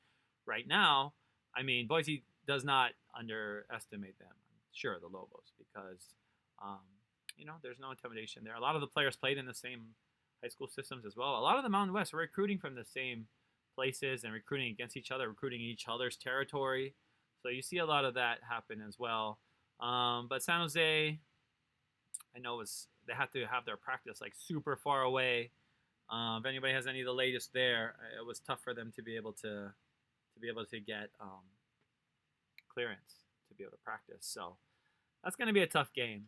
right now. I mean, Boise does not underestimate them, I'm sure, the Lobos, because there's no intimidation there. A lot of the players played in the same high school systems as well. A lot of the Mountain West were recruiting from the same places and recruiting against each other, recruiting each other's territory. So you see a lot of that happen as well. But San Jose, I know they had to have their practice like super far away. If anybody has any of the latest there, it was tough for them to be able to get clearance to be able to practice. So that's going to be a tough game.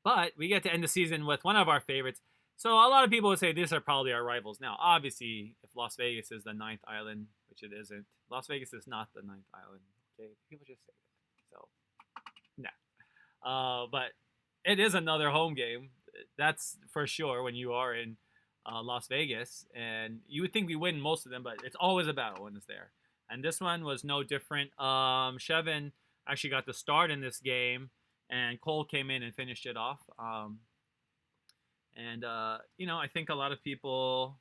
But we get to end the season with one of our favorites. So a lot of people would say these are probably our rivals. Now, obviously, if Las Vegas is the 9th island, which it isn't, Las Vegas is not the 9th island. Okay, people just say that. So, no. But it is another home game. That's for sure when you are in Las Vegas. And you would think we win most of them, but it's always a battle when it's there. And this one was no different. Shevin actually got the start in this game, and Cole came in and finished it off. I think a lot of people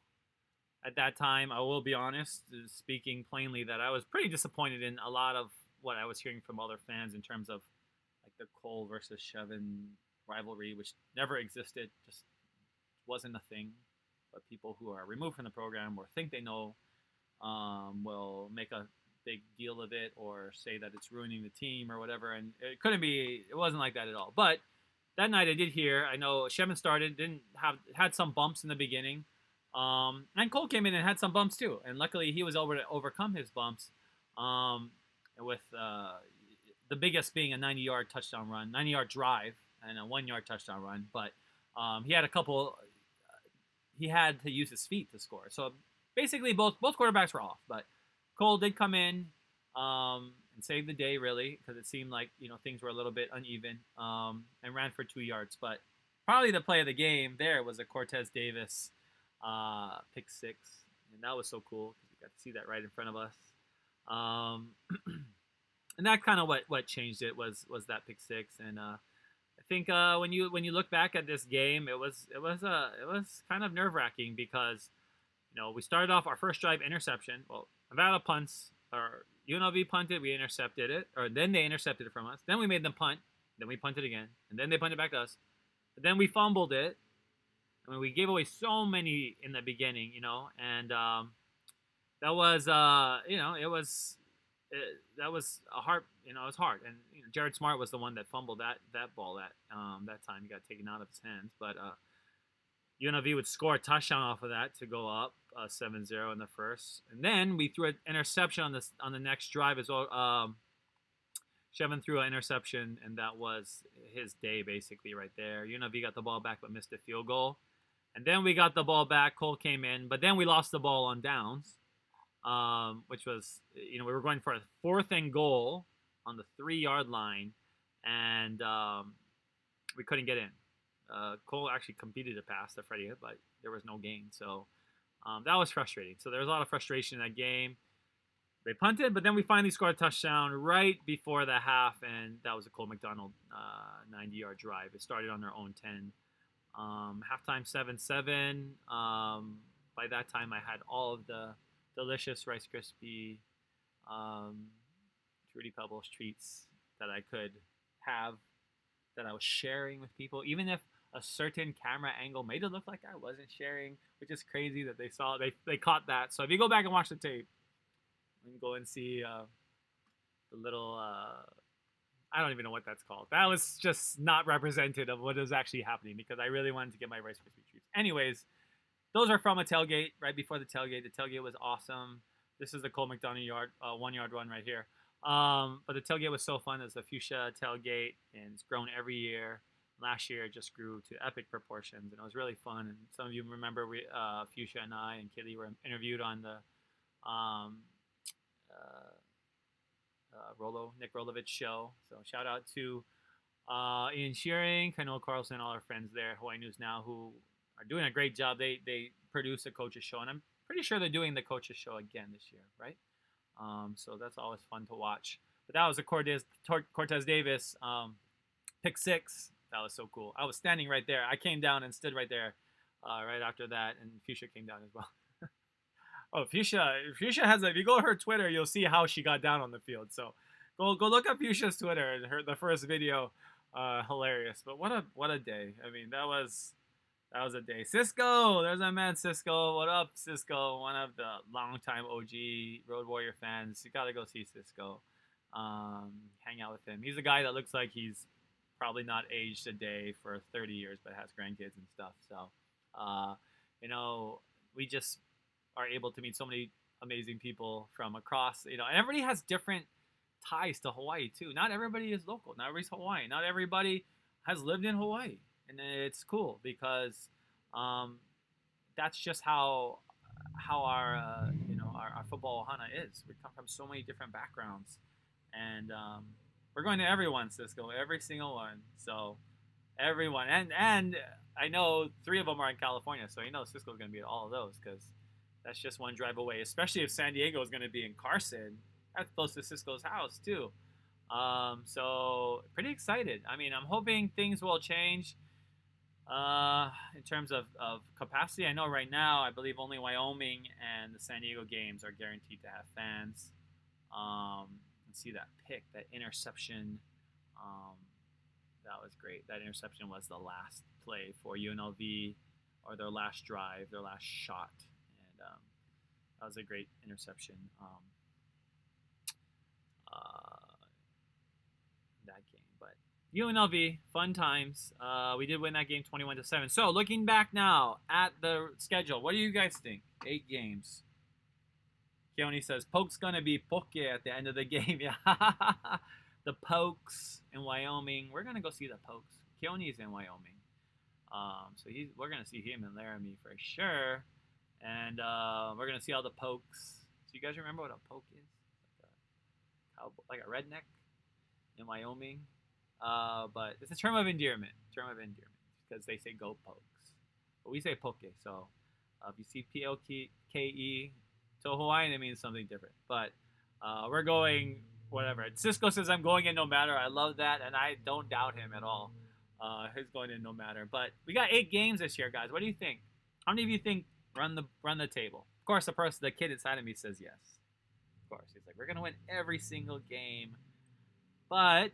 at that time, I will be honest, speaking plainly, that I was pretty disappointed in a lot of what I was hearing from other fans in terms of like the Cole versus Shevin rivalry, which never existed, just wasn't a thing. But people who are removed from the program or think they know will make a big deal of it or say that it's ruining the team or whatever. And it wasn't like that at all. But that night I did hear, I know Shevin started, had some bumps in the beginning. And Cole came in and had some bumps too. And luckily he was able to overcome his bumps with the biggest being a 90-yard touchdown run, 90-yard drive, and a 1-yard touchdown run. But he had he had to use his feet to score. So basically both quarterbacks were off. But Cole did come in and save the day, really, because it seemed like things were a little bit uneven, and ran for 2 yards. But probably the play of the game there was a Cortez Davis pick 6, and that was so cool because we got to see that right in front of us. And that kind of what changed it was that pick 6. And I think when you look back at this game, it was kind of nerve-wracking because we started off our first drive interception. Well, Nevada punts, or UNLV punted, we intercepted it, or then they intercepted it from us. Then we made them punt, then we punted again, and then they punted back to us. But then we fumbled it. I mean, we gave away so many in the beginning, and that was, that was a hard, it was hard. And Jared Smart was the one that fumbled that ball that time. He got taken out of his hands, but UNLV would score a touchdown off of that to go up 7-0 in the first. And then we threw an interception on the next drive as well. Shevin threw an interception, and that was his day basically right there. UNLV got the ball back but missed a field goal. And then we got the ball back. Cole came in, but then we lost the ball on downs, which was, we were going for a 4th and goal on the 3-yard line, and we couldn't get in. Cole actually completed a pass to Freddie, but there was no gain. So that was frustrating. So there was a lot of frustration in that game. they punted, but then we finally scored a touchdown right before the half, and that was a Cole McDonald 90-yard drive. It started on their own 10. Halftime 7-7. By that time, I had all of the delicious Rice Krispie Fruity Pebbles treats that I could have, that I was sharing with people, even if a certain camera angle made it look like I wasn't sharing, which is crazy that they caught that. So if you go back and watch the tape, you can go and see the little I don't even know what that's called. That was just not representative of what was actually happening, because I really wanted to get my Rice Krispie treats. Anyways, those are from a tailgate right before the tailgate. The tailgate was awesome. This is the Cole McDonald 1-yard run right here. But the tailgate was so fun. It's a fuchsia tailgate, and it's grown every year. Last year, it just grew to epic proportions, and it was really fun. And some of you remember Fuchsia and I and Kitty were interviewed on the Nick Rolovich show. So shout out to Ian Shearing, Kanoa Carlson, all our friends there at Hawaii News Now, who are doing a great job. They produce a coaches show, and I'm pretty sure they're doing the coaches show again this year, right? So that's always fun to watch. But that was a Cortez Davis pick six. That was so cool. I was standing right there. I came down and stood right there right after that, and Fuchsia came down as well. Oh, Fuchsia has if you go to her Twitter, you'll see how she got down on the field. So go look up Fuchsia's Twitter and the first video. Hilarious. But what a day. I mean, that was a day. Cisco, there's my man Cisco. What up, Cisco? One of the longtime OG Road Warrior fans. You gotta go see Cisco. Hang out with him. He's a guy that looks like he's probably not aged a day for 30 years, but has grandkids and stuff. So, we just are able to meet so many amazing people from across, and everybody has different ties to Hawaii too. Not everybody is local. Not everybody's Hawaiian. Not everybody has lived in Hawaii. And it's cool because that's just how our our football ohana is. We come from so many different backgrounds, and we're going to everyone, Cisco, every single one. So everyone, and I know 3 of them are in California, so Cisco's going to be at all of those, because that's just one drive away. Especially if San Diego is going to be in Carson, that's close to Cisco's house too. So pretty excited. I mean, I'm hoping things will change. In terms of capacity, I know right now, I believe only Wyoming and the San Diego games are guaranteed to have fans. Let's see that pick, that interception. That was great. That interception was the last play for UNLV, or their last drive, their last shot. And that was a great interception. That game, but UNLV, fun times. We did win that game 21-7. So looking back now at the schedule, what do you guys think? 8 games. Keone says Poke's gonna be Poke at the end of the game. Yeah, the Pokes in Wyoming. We're gonna go see the Pokes. Keone's in Wyoming, so we're gonna see him in Laramie for sure, and we're gonna see all the Pokes. So you guys remember what a Poke is? Like a redneck in Wyoming. But it's a term of endearment, because they say go Pokes, but we say Poke. So if you see Poke to a Hawaiian, it means something different. But we're going whatever. Cisco says I'm going in no matter. I love that, and I don't doubt him at all. He's going in no matter. But we got 8 games this year, guys. What do you think? How many of you think run the table? Of course, the kid inside of me says yes. Of course, he's like, we're gonna win every single game. But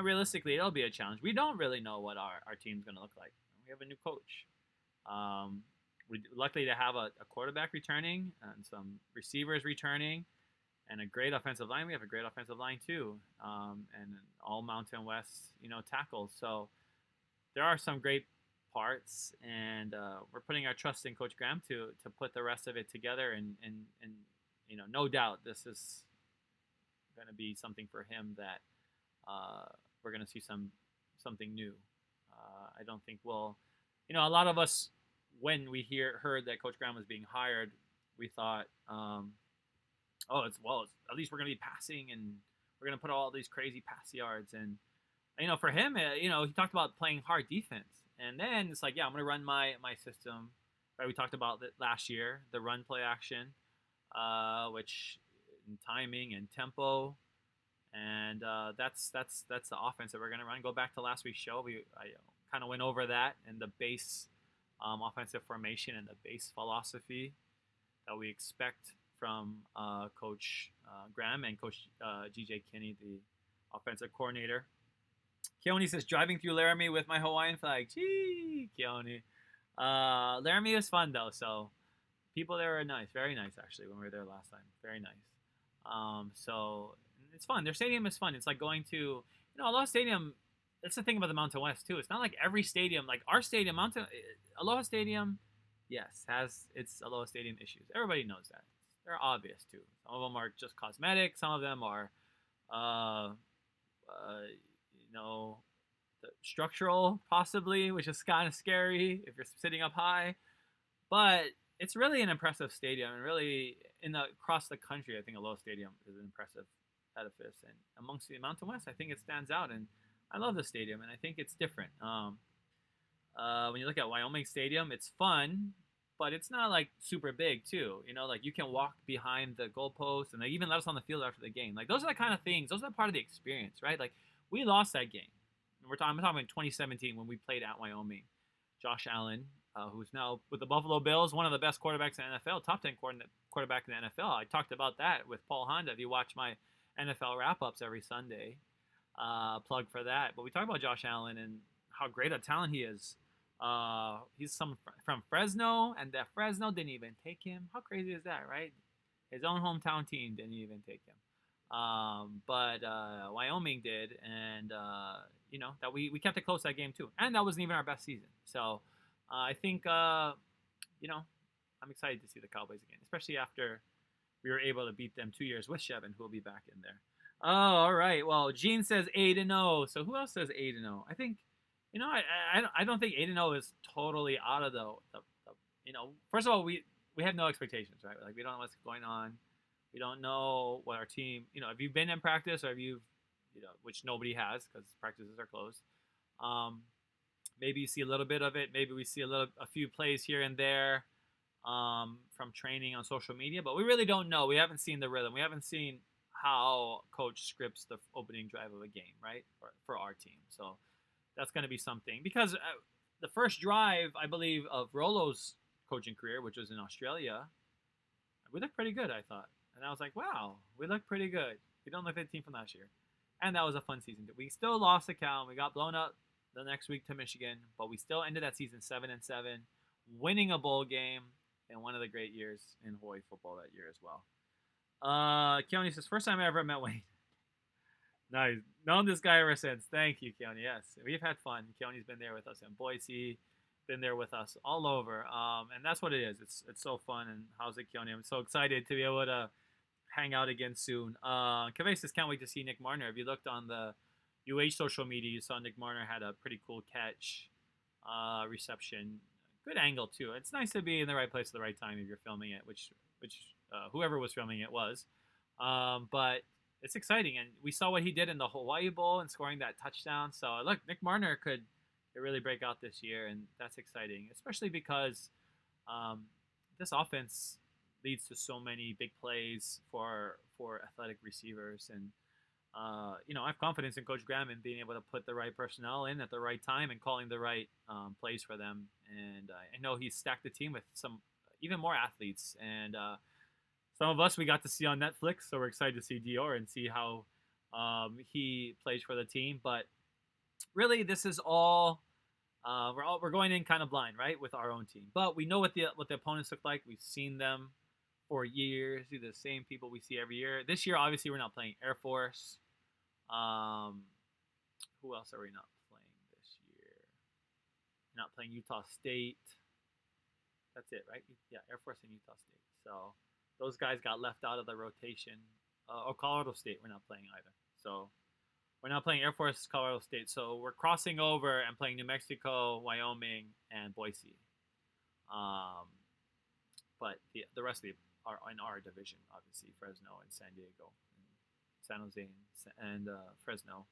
realistically, it'll be a challenge. We don't really know what our team's gonna look like. We have a new coach. We're lucky to have a quarterback returning and some receivers returning, and a great offensive line. We have a great offensive line too, and an all Mountain West tackles. So there are some great parts, and we're putting our trust in Coach Graham to put the rest of it together. And no doubt this is going to be something for him that we're going to see something new. I don't think a lot of us, when we heard that Coach Graham was being hired, we thought, at least we're going to be passing, and we're going to put all these crazy pass yards. And for him, he talked about playing hard defense, and then it's like, yeah, I'm going to run my system. Right? We talked about that last year, the run play action, which and timing and tempo, and that's the offense that we're gonna run. Go back to last week's show. I kind of went over that and the base offensive formation and the base philosophy that we expect from Coach Graham and Coach GJ Kinney, the offensive coordinator. Keone says, driving through Laramie with my Hawaiian flag. Gee, Keone. Laramie was fun, though, so people there are nice. Very nice, actually, when we were there last time. Very nice. So it's fun. Their stadium is fun. It's like going to, Aloha Stadium. That's the thing about the Mountain West, too. It's not like every stadium, like our stadium, Aloha Stadium, yes, has its Aloha Stadium issues. Everybody knows that. They're obvious, too. Some of them are just cosmetic. Some of them are, structural, possibly, which is kind of scary if you're sitting up high. But it's really an impressive stadium, and really across the country, I think Aloha Stadium is an impressive edifice. And amongst the Mountain West, I think it stands out, and I love the stadium, and I think it's different. When you look at Wyoming Stadium, it's fun, but it's not like super big too. Like you can walk behind the goalpost, and they even let us on the field after the game. Like those are the kind of things. Those are part of the experience, right? Like we lost that game. I'm talking in 2017 when we played at Wyoming. Josh Allen, who's now with the Buffalo Bills, one of the best quarterbacks in the NFL, top 10 quarterback in the NFL. I talked about that with Paul Honda. If you watch my NFL wrap-ups every Sunday, plug for that. But we talk about Josh Allen and how great a talent he is. He's from Fresno, and that Fresno didn't even take him. How crazy is that, right? His own hometown team didn't even take him. But Wyoming did, and that we kept it close that game too, and that wasn't even our best season. So I think I'm excited to see the Cowboys again, especially after we were able to beat them 2 years with Shevin, who will be back in there. Oh, all right. Well, Gene says 8-0. So who else says 8-0? I think, I don't think 8-0 is totally out of the first of all, we have no expectations, right? Like we don't know what's going on. We don't know what our team, if you've been in practice or if you've, which nobody has because practices are closed. Maybe you see a little bit of it. Maybe we see a few plays here and there from training on social media, but we really don't know. We haven't seen the rhythm. We haven't seen how coach scripts the opening drive of a game, right? For our team. So that's going to be something because the first drive, I believe, of Rolo's coaching career, which was in Australia, we looked pretty good, I thought. And I was like, wow, we look pretty good. We don't look like the team from last year. And that was a fun season. We still lost the count. We got blown up the next week to Michigan, but we still ended that season 7-7, winning a bowl game and one of the great years in Hawaii football that year as well. Keone says, first time I ever met Wayne. Nice. Known this guy ever since. Thank you, Keone. Yes, we've had fun. Keone's been there with us in Boise, been there with us all over. And that's what it is. It's so fun. And how's it, Keone? I'm so excited to be able to hang out again soon. Kaveh says, can't wait to see Nick Marner. If you looked on the UH social media, you saw Nick Marner had a pretty cool catch, reception. Good angle, too. It's nice to be in the right place at the right time if you're filming it, which whoever was filming it was. But it's exciting. And we saw what he did in the Hawaii Bowl and scoring that touchdown. So, look, Nick Marner could really break out this year, and that's exciting, especially because this offense leads to so many big plays for athletic receivers. And, I have confidence in Coach Graham in being able to put the right personnel in at the right time and calling the right plays for them. And I know he's stacked the team with some even more athletes. And some of us we got to see on Netflix, so we're excited to see Dior and see how he plays for the team. But really, this is all we're going in kind of blind, right, with our own team. But we know what the opponents look like. We've seen them for years. These are the same people we see every year. This year, obviously, we're not playing Air Force. Who else are we not playing this year? We're not playing Utah State. That's it, right? Yeah, Air Force and Utah State. So those guys got left out of the rotation. Or Colorado State, we're not playing either. So we're not playing Air Force, Colorado State. So we're crossing over and playing New Mexico, Wyoming, and Boise. But the rest of are in our division, obviously, Fresno and San Diego, and San Jose and Fresno,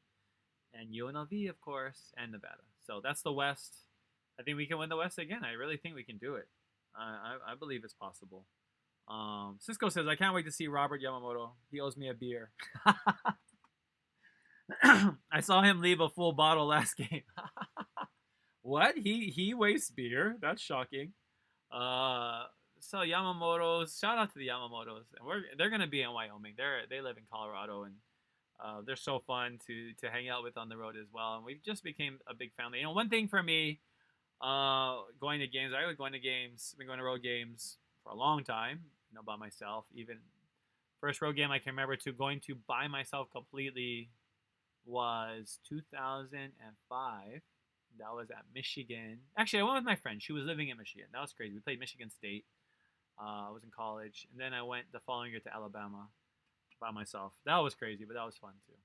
and UNLV, of course, and Nevada. So that's the West. I think we can win the West again. I really think we can do it. I believe it's possible. Cisco says, I can't wait to see Robert Yamamoto. He owes me a beer. I saw him leave a full bottle last game. What? He wastes beer? That's shocking. So Yamamoto's, shout out to the Yamamotos. And they're gonna be in Wyoming. They live in Colorado, and they're so fun to hang out with on the road as well. And we've just became a big family. You know, one thing for me, going to games. I was going to games. Been going to road games for a long time. You know, by myself. Even first road game I can remember going to by myself completely was 2005. That was at Michigan. Actually, I went with my friend. She was living in Michigan. That was crazy. We played Michigan State. I was in college, and then I went the following year to Alabama by myself. That was crazy, but that was fun too.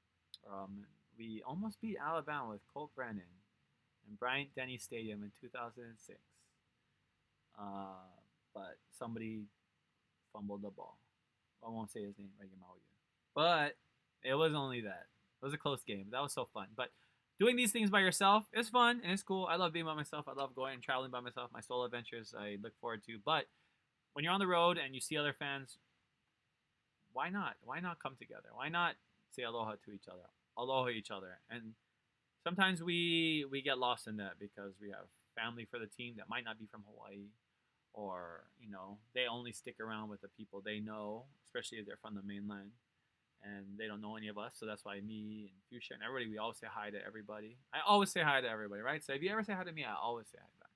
We almost beat Alabama with Colt Brennan in Bryant-Denny Stadium in 2006. But somebody fumbled the ball. I won't say his name, but it was only that. It was a close game. That was so fun. But doing these things by yourself is fun and it's cool. I love being by myself. I love going and traveling by myself. My solo adventures I look forward to. But when you're on the road and you see other fans, why not? Why not come together? Why not say aloha to each other? Aloha each other. And sometimes we get lost in that because we have family for the team that might not be from Hawaii, or, you know, they only stick around with the people they know, especially if they're from the mainland, and they don't know any of us. So that's why me and Fuchsia and everybody, we always say hi to everybody. I always say hi to everybody, right? So if you ever say hi to me, I always say hi back.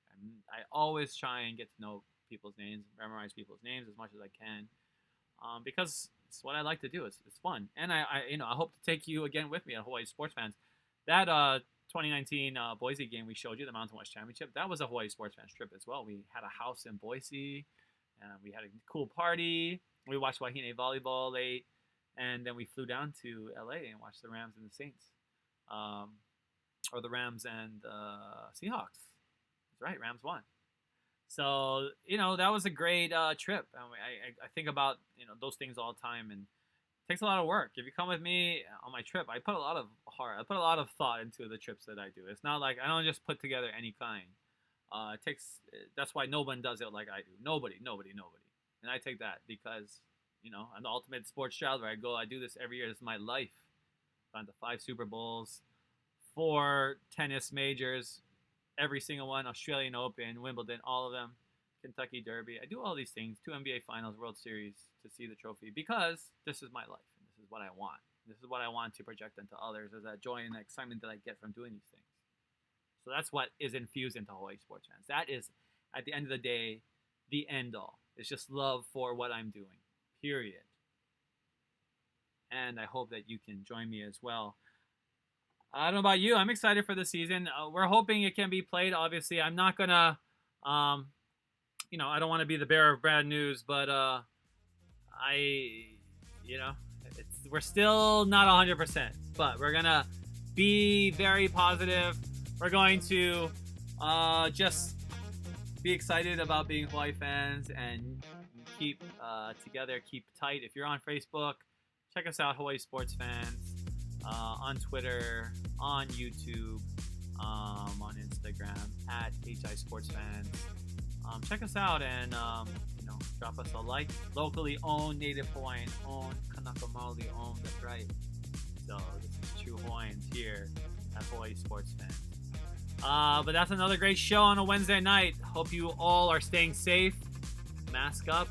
I always try and get to know people's names, memorize people's names as much as I can, because it's what I like to do. It's fun, and I hope to take you again with me at Hawaii Sports Fans. That 2019 Boise game we showed you, the Mountain West Championship, that was a Hawaii Sports Fans trip as well. We had a house in Boise, and we had a cool party. We watched Wahine volleyball late, and then we flew down to LA and watched the Rams and the Saints, or the Rams and Seahawks. That's right, Rams won. So, you know, that was a great trip. I think about, you know, those things all the time, and it takes a lot of work. If you come with me on my trip, I put a lot of heart, I put a lot of thought into the trips that I do. It's not like I don't just put together any kind. That's why no one does it like I do. Nobody. And I take that because, you know, I'm the ultimate sports traveler. I do this every year. This is my life. I've gone to 5 Super Bowls, 4 tennis majors, every single one, Australian Open, Wimbledon, all of them, Kentucky Derby. I do all these things, 2 NBA Finals, World Series, to see the trophy, because this is my life, and this is what I want. This is what I want to project into others, is that joy and that excitement that I get from doing these things. So that's what is infused into Hawaii Sports Fans. That is, at the end of the day, the end all. It's just love for what I'm doing, period. And I hope that you can join me as well. I don't know about you. I'm excited for the season. We're hoping it can be played. Obviously, I'm not going to, I don't want to be the bearer of bad news, but we're still not 100%. But we're going to be very positive. We're going to just be excited about being Hawaii fans and keep together, keep tight. If you're on Facebook, check us out, Hawaii Sports Fans. On Twitter, on YouTube, on Instagram, at HI Sports Fans. Check us out and, drop us a like. Locally owned, Native Hawaiian owned, Kanaka Maoli owned, that's right. So, this is true Hawaiians here at Hawaii Sports Fans. But that's another great show on a Wednesday night. Hope you all are staying safe. Mask up,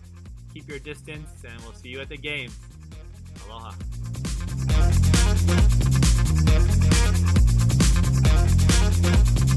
keep your distance, and we'll see you at the game. Aloha. Thank you.